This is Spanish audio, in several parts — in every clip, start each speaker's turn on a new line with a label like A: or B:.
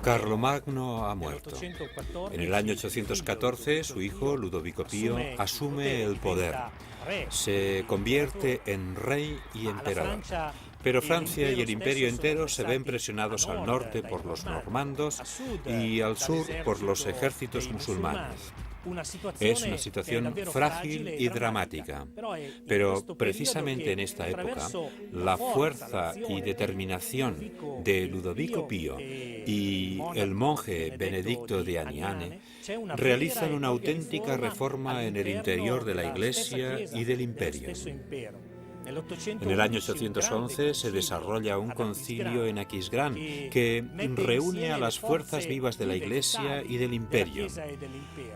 A: Carlomagno ha muerto. En el año 814, su hijo, Ludovico Pío, asume el poder. Se convierte en rey y emperador. Pero Francia y el imperio entero se ven presionados al norte por los normandos y al sur por los ejércitos musulmanes. Es una situación frágil y dramática, pero precisamente en esta época, la fuerza y determinación de Ludovico Pío y el monje Benedicto de Aniane realizan una auténtica reforma en el interior de la Iglesia y del imperio. En el año 811 se desarrolla un concilio en Aquisgrán que reúne a las fuerzas vivas de la Iglesia y del imperio.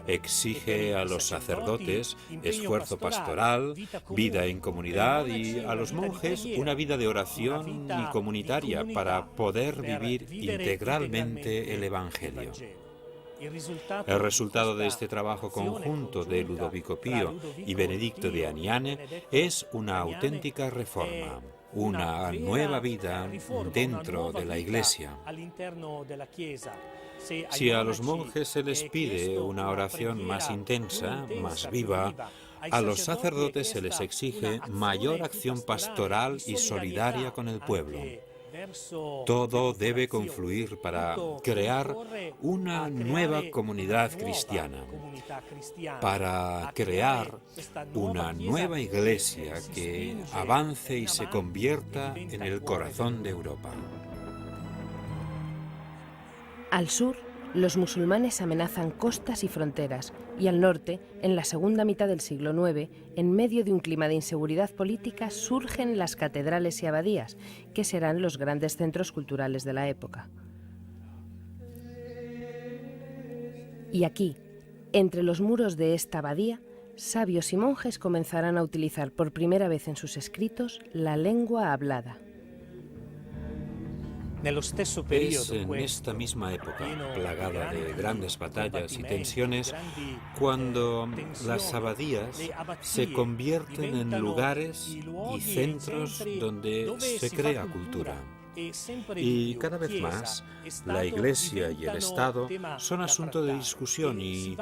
A: Exige a los sacerdotes esfuerzo pastoral, vida en comunidad y a los monjes una vida de oración y comunitaria para poder vivir integralmente el Evangelio. El resultado de este trabajo conjunto de Ludovico Pío y Benedicto de Aniane es una auténtica reforma, una nueva vida dentro de la Iglesia. Si a los monjes se les pide una oración más intensa, más viva, a los sacerdotes se les exige mayor acción pastoral y solidaria con el pueblo. Todo debe confluir para crear una nueva comunidad cristiana, para crear una nueva Iglesia que avance y se convierta en el corazón de Europa.
B: Al sur, los musulmanes amenazan costas y fronteras, y al norte, en la segunda mitad del siglo IX, en medio de un clima de inseguridad política, surgen las catedrales y abadías, que serán los grandes centros culturales de la época. Y aquí, entre los muros de esta abadía, sabios y monjes comenzarán a utilizar por primera vez en sus escritos la lengua hablada.
A: Es en esta misma época, plagada de grandes batallas y tensiones, cuando las abadías se convierten en lugares y centros donde se crea cultura. Y cada vez más, la Iglesia y el Estado son asunto de discusión y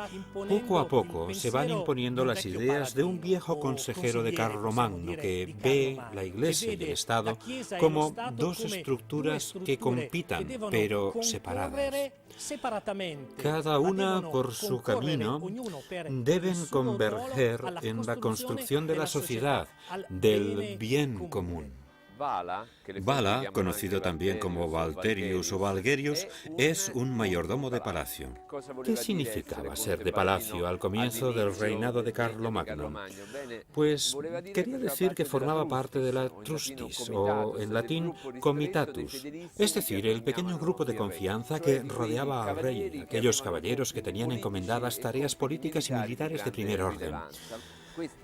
A: poco a poco se van imponiendo las ideas de un viejo consejero de Carlomagno que ve la Iglesia y el Estado como dos estructuras que compitan, pero separadas. Cada una por su camino deben converger en la construcción de la sociedad, del bien común. Vala, conocido también como Valterius o Valguerius, es un mayordomo de palacio. ¿Qué significaba ser de palacio al comienzo del reinado de Carlomagno? Pues quería decir que formaba parte de la trustis, o en latín comitatus, es decir, el pequeño grupo de confianza que rodeaba al rey, aquellos caballeros que tenían encomendadas tareas políticas y militares de primer orden.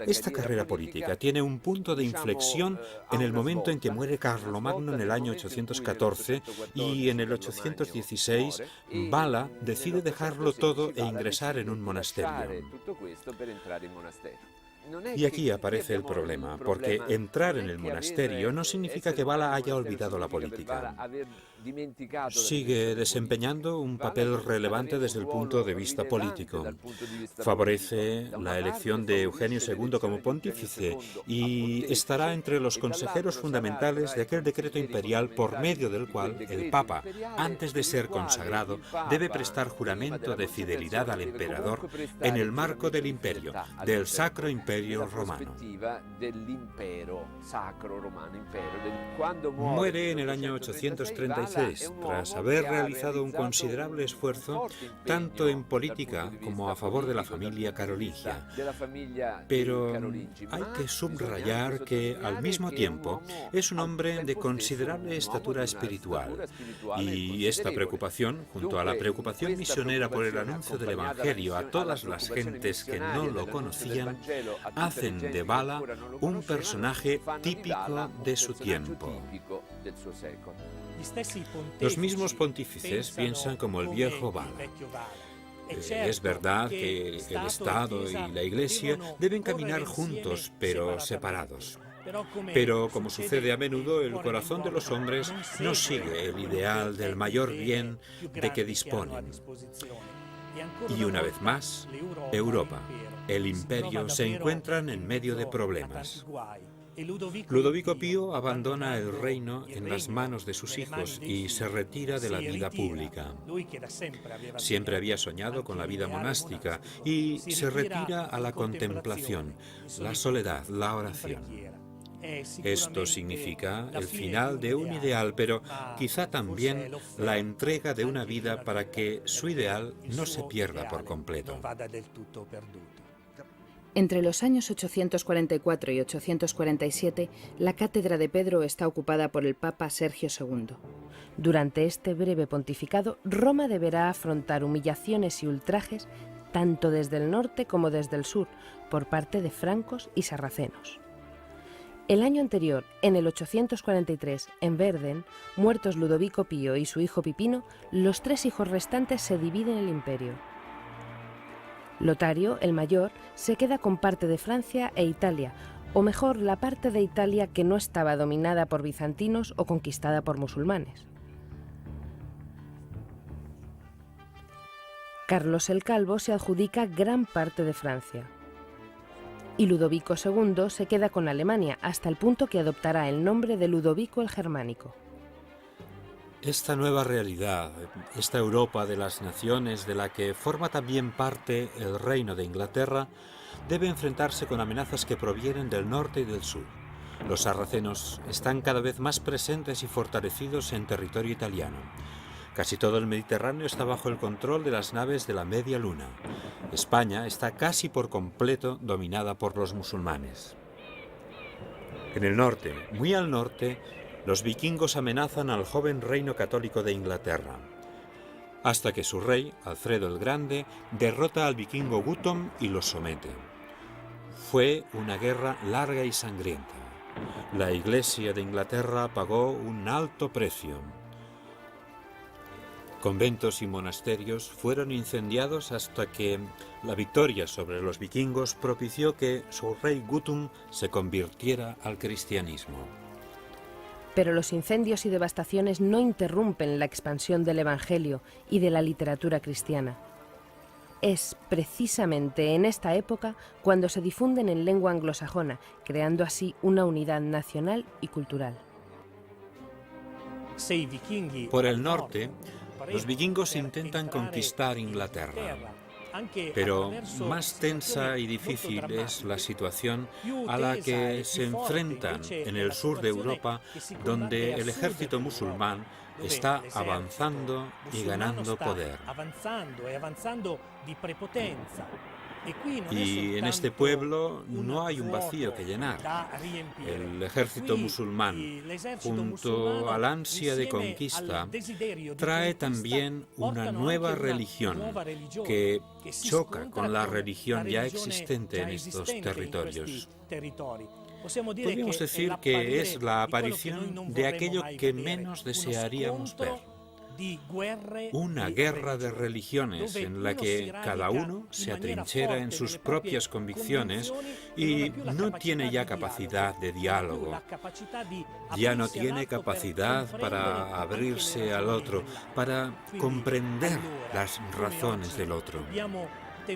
A: Esta carrera política tiene un punto de inflexión en el momento en que muere Carlomagno en el año 814 y en el 816 Vala decide dejarlo todo e ingresar en un monasterio. Y aquí aparece el problema, porque entrar en el monasterio no significa que Vala haya olvidado la política. Sigue desempeñando un papel relevante desde el punto de vista político. Favorece la elección de Eugenio II como pontífice y estará entre los consejeros fundamentales de aquel decreto imperial por medio del cual el Papa, antes de ser consagrado, debe prestar juramento de fidelidad al emperador en el marco del imperio, del Sacro Imperio Romano. Muere en el año 836 tras haber realizado un considerable esfuerzo tanto en política como a favor de la familia carolingia. Pero hay que subrayar que al mismo tiempo es un hombre de considerable estatura espiritual y esta preocupación, junto a la preocupación misionera por el anuncio del Evangelio a todas las gentes que no lo conocían, hacen de Vala un personaje típico de su tiempo. Los mismos pontífices piensan como el viejo Vala. Es verdad que el Estado y la Iglesia deben caminar juntos, pero separados. Pero, como sucede a menudo, el corazón de los hombres no sigue el ideal del mayor bien de que disponen. Y una vez más, Europa, el imperio, se encuentran en medio de problemas. Ludovico Pío abandona el reino en las manos de sus hijos y se retira de la vida pública. Siempre había soñado con la vida monástica y se retira a la contemplación, la soledad, la oración. Esto significa el final de un ideal, pero quizá también la entrega de una vida para que su ideal no se pierda por completo.
B: Entre los años 844 y 847, la cátedra de Pedro está ocupada por el Papa Sergio II. Durante este breve pontificado, Roma deberá afrontar humillaciones y ultrajes tanto desde el norte como desde el sur, por parte de francos y sarracenos. El año anterior, en el 843, en Verden, muertos Ludovico Pío y su hijo Pipino, los tres hijos restantes se dividen el imperio. Lotario, el mayor, se queda con parte de Francia e Italia, o mejor, la parte de Italia que no estaba dominada por bizantinos o conquistada por musulmanes. Carlos el Calvo se adjudica gran parte de Francia. Y Ludovico II se queda con Alemania hasta el punto que adoptará el nombre de Ludovico el Germánico.
A: Esta nueva realidad, esta Europa de las naciones de la que forma también parte el Reino de Inglaterra, debe enfrentarse con amenazas que provienen del norte y del sur. Los sarracenos están cada vez más presentes y fortalecidos en territorio italiano. Casi todo el Mediterráneo está bajo el control de las naves de la Media Luna. España está casi por completo dominada por los musulmanes. En el norte, muy al norte, los vikingos amenazan al joven reino católico de Inglaterra, hasta que su rey, Alfredo el Grande, derrota al vikingo Guttorm y lo somete. Fue una guerra larga y sangrienta. La Iglesia de Inglaterra pagó un alto precio. Conventos y monasterios fueron incendiados hasta que la victoria sobre los vikingos propició que su rey Guttorm se convirtiera al cristianismo.
B: Pero los incendios y devastaciones no interrumpen la expansión del Evangelio y de la literatura cristiana. Es precisamente en esta época cuando se difunden en lengua anglosajona, creando así una unidad nacional y cultural.
A: Por el norte, los vikingos intentan conquistar Inglaterra, pero más tensa y difícil es la situación a la que se enfrentan en el sur de Europa, donde el ejército musulmán está avanzando y ganando poder. Y en este pueblo no hay un vacío que llenar. El ejército musulmán, junto al ansia de conquista, trae también una nueva religión que choca con la religión ya existente en estos territorios. Podríamos decir que es la aparición de aquello que menos desearíamos ver. Una guerra de religiones en la que cada uno se atrinchera en sus propias convicciones y no tiene ya capacidad de diálogo. Ya no tiene capacidad para abrirse al otro, para comprender las razones del otro.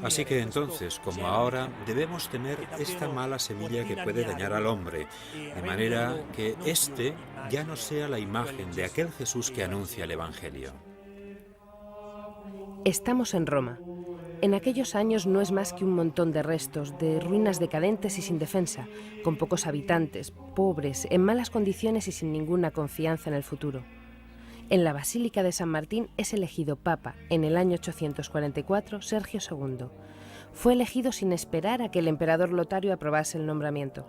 A: Así que entonces, como ahora, debemos temer esta mala semilla que puede dañar al hombre, de manera que éste ya no sea la imagen de aquel Jesús que anuncia el Evangelio.
B: Estamos en Roma. En aquellos años no es más que un montón de restos, de ruinas decadentes y sin defensa, con pocos habitantes, pobres, en malas condiciones y sin ninguna confianza en el futuro. En la Basílica de San Martín es elegido Papa, en el año 844, Sergio II. Fue elegido sin esperar a que el emperador Lotario aprobase el nombramiento.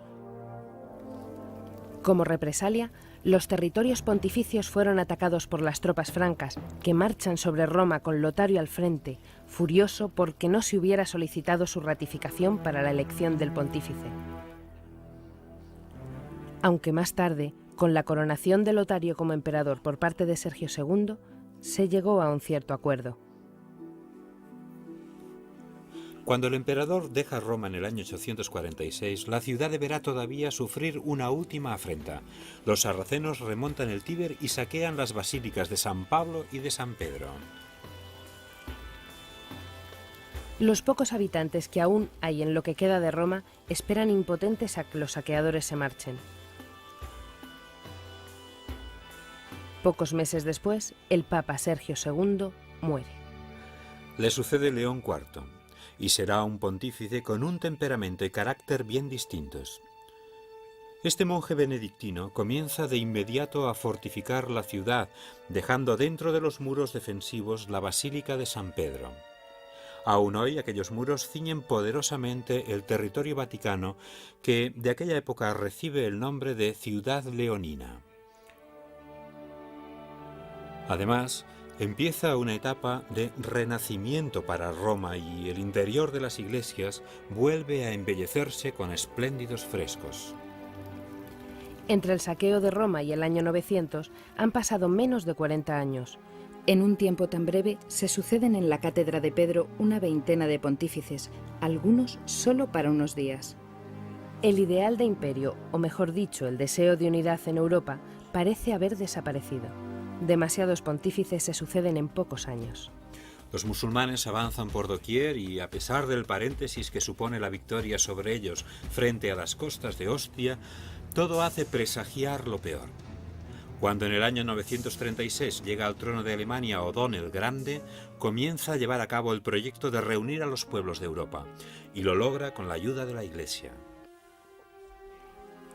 B: Como represalia, los territorios pontificios fueron atacados por las tropas francas, que marchan sobre Roma con Lotario al frente, furioso porque no se hubiera solicitado su ratificación para la elección del pontífice. Aunque más tarde, con la coronación de Lotario como emperador por parte de Sergio II, se llegó a un cierto acuerdo.
A: Cuando el emperador deja Roma en el año 846, la ciudad deberá todavía sufrir una última afrenta. Los sarracenos remontan el Tíber y saquean las basílicas de San Pablo y de San Pedro.
B: Los pocos habitantes que aún hay en lo que queda de Roma esperan impotentes a que los saqueadores se marchen. Pocos meses después, el Papa Sergio II muere.
A: Le sucede León IV, y será un pontífice con un temperamento y carácter bien distintos. Este monje benedictino comienza de inmediato a fortificar la ciudad, dejando dentro de los muros defensivos la Basílica de San Pedro. Aún hoy aquellos muros ciñen poderosamente el territorio vaticano que de aquella época recibe el nombre de Ciudad Leonina. Además, empieza una etapa de renacimiento para Roma y el interior de las iglesias vuelve a embellecerse con espléndidos frescos.
B: Entre el saqueo de Roma y el año 900 han pasado menos de 40 años.
C: En un tiempo tan breve se suceden en la cátedra de Pedro una veintena de pontífices, algunos solo para unos días.
B: El ideal de imperio, o mejor dicho, el deseo de unidad en Europa, parece haber desaparecido. Demasiados pontífices se suceden en pocos años.
A: Los musulmanes avanzan por doquier y, a pesar del paréntesis que supone la victoria sobre ellos frente a las costas de Ostia, todo hace presagiar lo peor. Cuando en el año 936 llega al trono de Alemania Odón el Grande, comienza a llevar a cabo el proyecto de reunir a los pueblos de Europa, y lo logra con la ayuda de la Iglesia.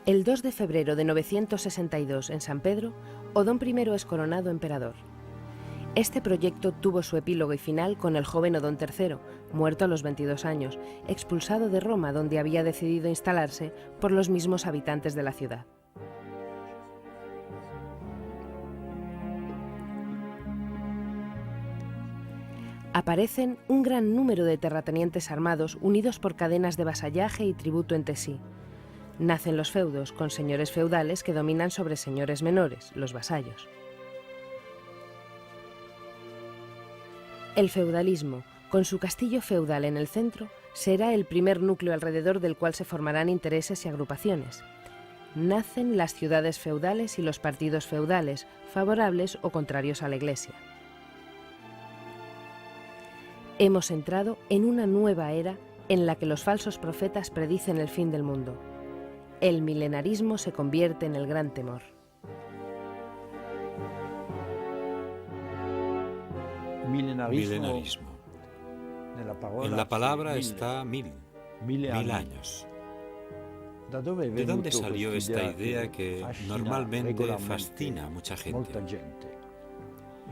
B: El 2 de febrero de 962, en San Pedro, Odón I es coronado emperador. Este proyecto tuvo su epílogo y final con el joven Odón III, muerto a los 22 años, expulsado de Roma, donde había decidido instalarse, por los mismos habitantes de la ciudad. Aparecen un gran número de terratenientes armados unidos por cadenas de vasallaje y tributo entre sí. Nacen los feudos, con señores feudales que dominan sobre señores menores, los vasallos. El feudalismo, con su castillo feudal en el centro, será el primer núcleo alrededor del cual se formarán intereses y agrupaciones. Nacen las ciudades feudales y los partidos feudales, favorables o contrarios a la Iglesia. Hemos entrado en una nueva era en la que los falsos profetas predicen el fin del mundo. El milenarismo se convierte en el gran temor.
A: Milenarismo. En la palabra está mil años. ¿De dónde salió esta idea que normalmente fascina a mucha gente?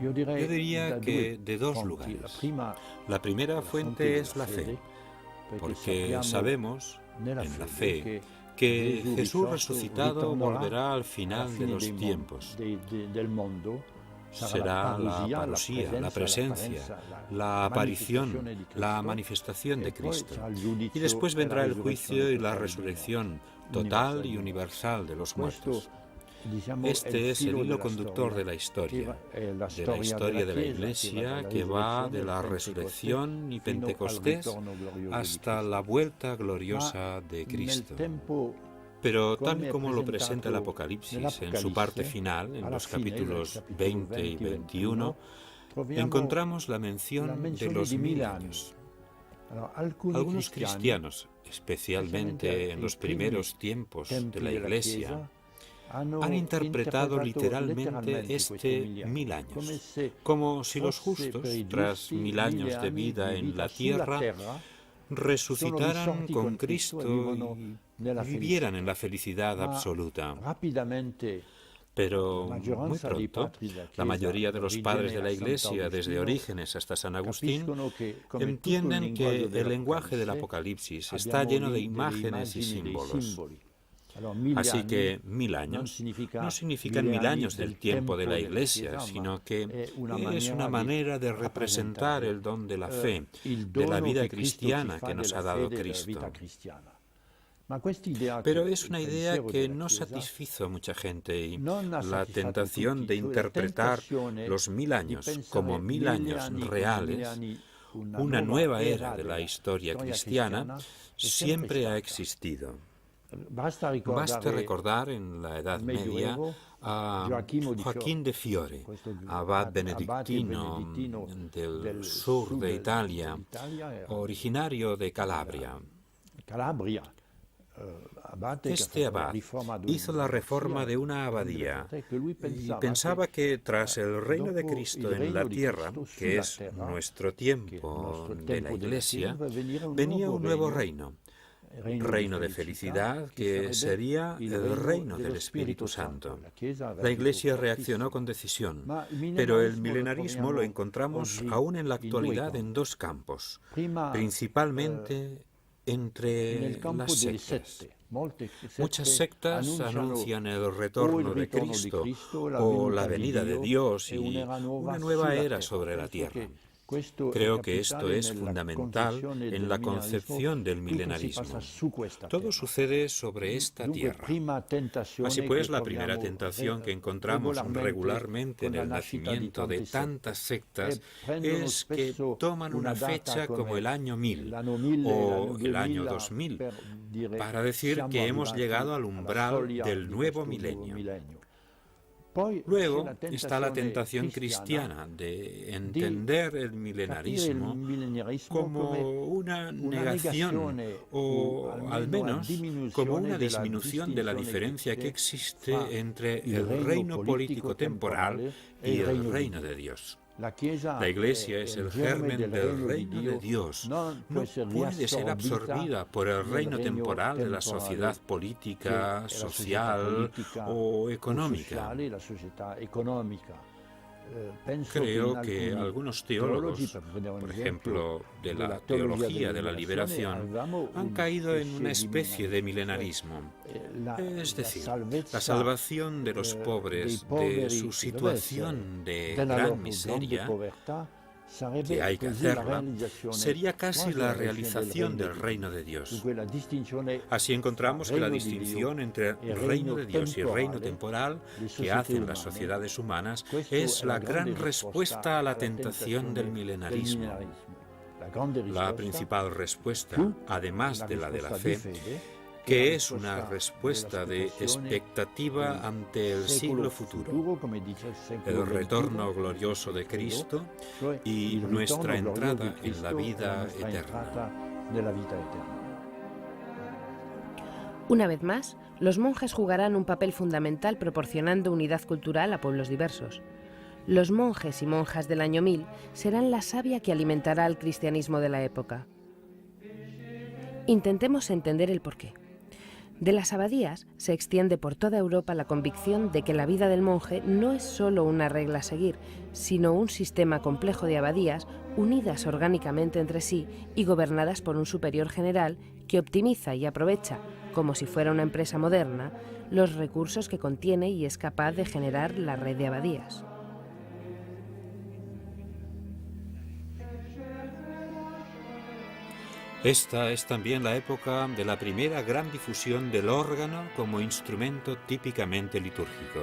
A: Yo diría que de dos lugares. La primera fuente es la fe, porque sabemos, en la fe, que Jesús resucitado volverá al final de los tiempos. Será la parusía, la presencia, la aparición, la manifestación de Cristo. Y después vendrá el juicio y la resurrección total y universal de los muertos. Este es el hilo conductor de la historia de la Iglesia, que va de la resurrección y Pentecostés hasta la vuelta gloriosa de Cristo. Pero tal como lo presenta el Apocalipsis en su parte final, en los capítulos 20 y 21, encontramos la mención de los 1000 años. Algunos cristianos, especialmente en los primeros tiempos de la Iglesia, han interpretado literalmente este 1000 años, como si los justos, tras 1000 años de vida en la tierra, resucitaran con Cristo y vivieran en la felicidad absoluta. Pero muy pronto, la mayoría de los padres de la Iglesia, desde Orígenes hasta San Agustín, entienden que el lenguaje del Apocalipsis está lleno de imágenes y símbolos. Así que 1000 años no significan 1000 años del tiempo de la Iglesia, sino que es una manera de representar el don de la fe, de la vida cristiana que nos ha dado Cristo. Pero es una idea que no satisfizo a mucha gente y la tentación de interpretar los 1000 años como 1000 años reales una nueva era de la historia cristiana siempre ha existido. Basta recordar en la Edad Media a Joaquín de Fiore, abad benedictino del sur de Italia, originario de Calabria. Este abad hizo la reforma de una abadía y pensaba que tras el reino de Cristo en la tierra, que es nuestro tiempo de la Iglesia, venía un nuevo reino de felicidad que sería el reino del Espíritu Santo. La Iglesia reaccionó con decisión, pero el milenarismo lo encontramos aún en la actualidad en dos campos, principalmente entre las sectas. Muchas sectas anuncian el retorno de Cristo o la venida de Dios y una nueva era sobre la tierra. Creo que esto es fundamental en la concepción del milenarismo. Todo sucede sobre esta tierra. Así pues, la primera tentación que encontramos regularmente en el nacimiento de tantas sectas es que toman una fecha como el año 1000 o el año 2000 para decir que hemos llegado al umbral del nuevo milenio. Luego está la tentación cristiana de entender el milenarismo como una negación o al menos como una disminución de la diferencia que existe entre el reino político temporal y el reino de Dios. La Iglesia es el germen del reino de Dios. No puede ser absorbida por el reino temporal de la sociedad política, social o económica. Creo que algunos teólogos, por ejemplo, de la teología de la liberación, han caído en una especie de milenarismo. Es decir, la salvación de los pobres de su situación de gran miseria, que hay que hacerla, sería casi la realización del reino de Dios. Así encontramos que la distinción entre el reino de Dios y el reino temporal que hacen las sociedades humanas es la gran respuesta a la tentación del milenarismo. La principal respuesta, además de la fe, que es una respuesta de expectativa ante el siglo futuro, el retorno glorioso de Cristo y nuestra entrada en la vida eterna.
B: Una vez más, los monjes jugarán un papel fundamental proporcionando unidad cultural a pueblos diversos. Los monjes y monjas del año 1000 serán la savia que alimentará al cristianismo de la época. Intentemos entender el porqué. De las abadías se extiende por toda Europa la convicción de que la vida del monje no es solo una regla a seguir, sino un sistema complejo de abadías unidas orgánicamente entre sí y gobernadas por un superior general que optimiza y aprovecha, como si fuera una empresa moderna, los recursos que contiene y es capaz de generar la red de abadías.
A: Esta es también la época de la primera gran difusión del órgano como instrumento típicamente litúrgico.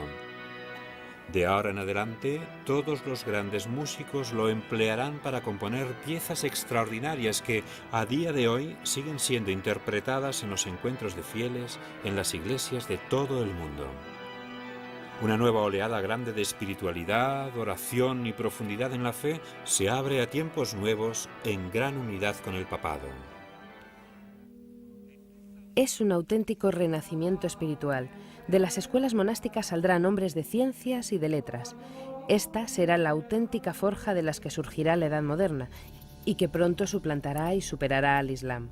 A: De ahora en adelante, todos los grandes músicos lo emplearán para componer piezas extraordinarias que, a día de hoy, siguen siendo interpretadas en los encuentros de fieles en las iglesias de todo el mundo. Una nueva oleada grande de espiritualidad, oración y profundidad en la fe se abre a tiempos nuevos en gran unidad con el papado.
B: Es un auténtico renacimiento espiritual. De las escuelas monásticas saldrán hombres de ciencias y de letras. Esta será la auténtica forja de las que surgirá la Edad Moderna y que pronto suplantará y superará al Islam,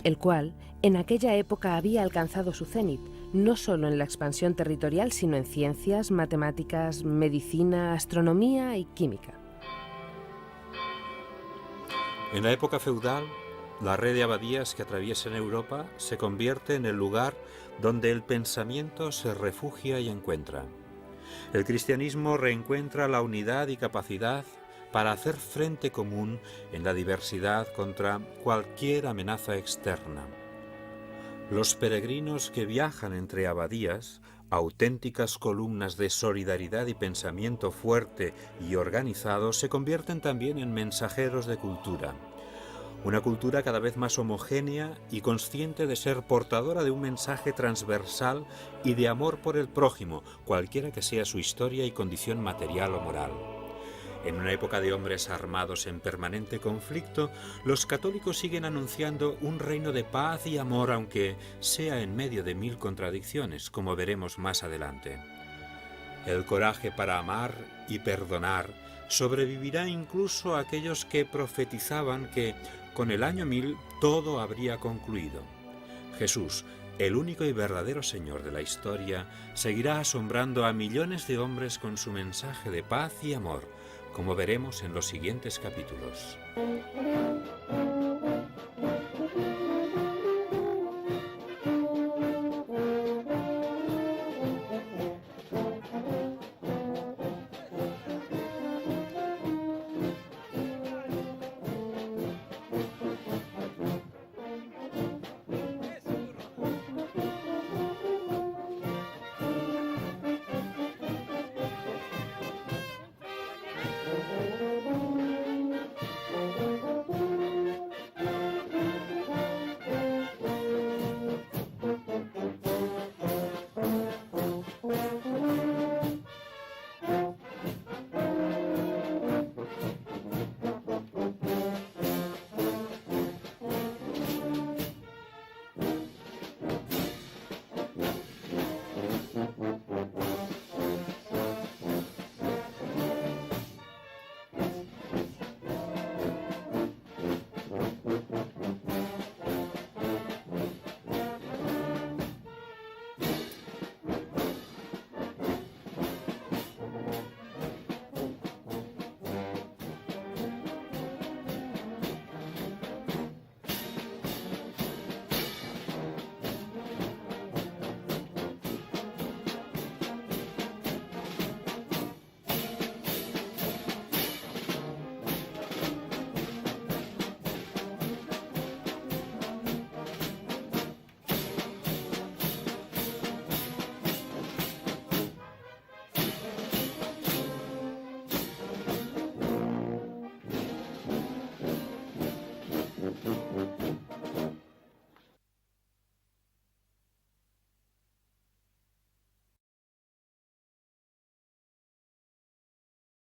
B: el cual en aquella época había alcanzado su cenit, no solo en la expansión territorial, sino en ciencias, matemáticas, medicina, astronomía y química.
A: En la época feudal, la red de abadías que atraviesan Europa se convierte en el lugar donde el pensamiento se refugia y encuentra. El cristianismo reencuentra la unidad y capacidad para hacer frente común en la diversidad contra cualquier amenaza externa. Los peregrinos que viajan entre abadías Auténticas columnas de solidaridad y pensamiento fuerte y organizado se convierten también en mensajeros de cultura. Una cultura cada vez más homogénea y consciente de ser portadora de un mensaje transversal y de amor por el prójimo, cualquiera que sea su historia y condición material o moral. En una época de hombres armados en permanente conflicto, los católicos siguen anunciando un reino de paz y amor, aunque sea en medio de 1000 contradicciones, como veremos más adelante. El coraje para amar y perdonar sobrevivirá incluso a aquellos que profetizaban que con el año 1000 todo habría concluido. Jesús, el único y verdadero Señor de la historia, seguirá asombrando a millones de hombres con su mensaje de paz y amor, como veremos en los siguientes capítulos.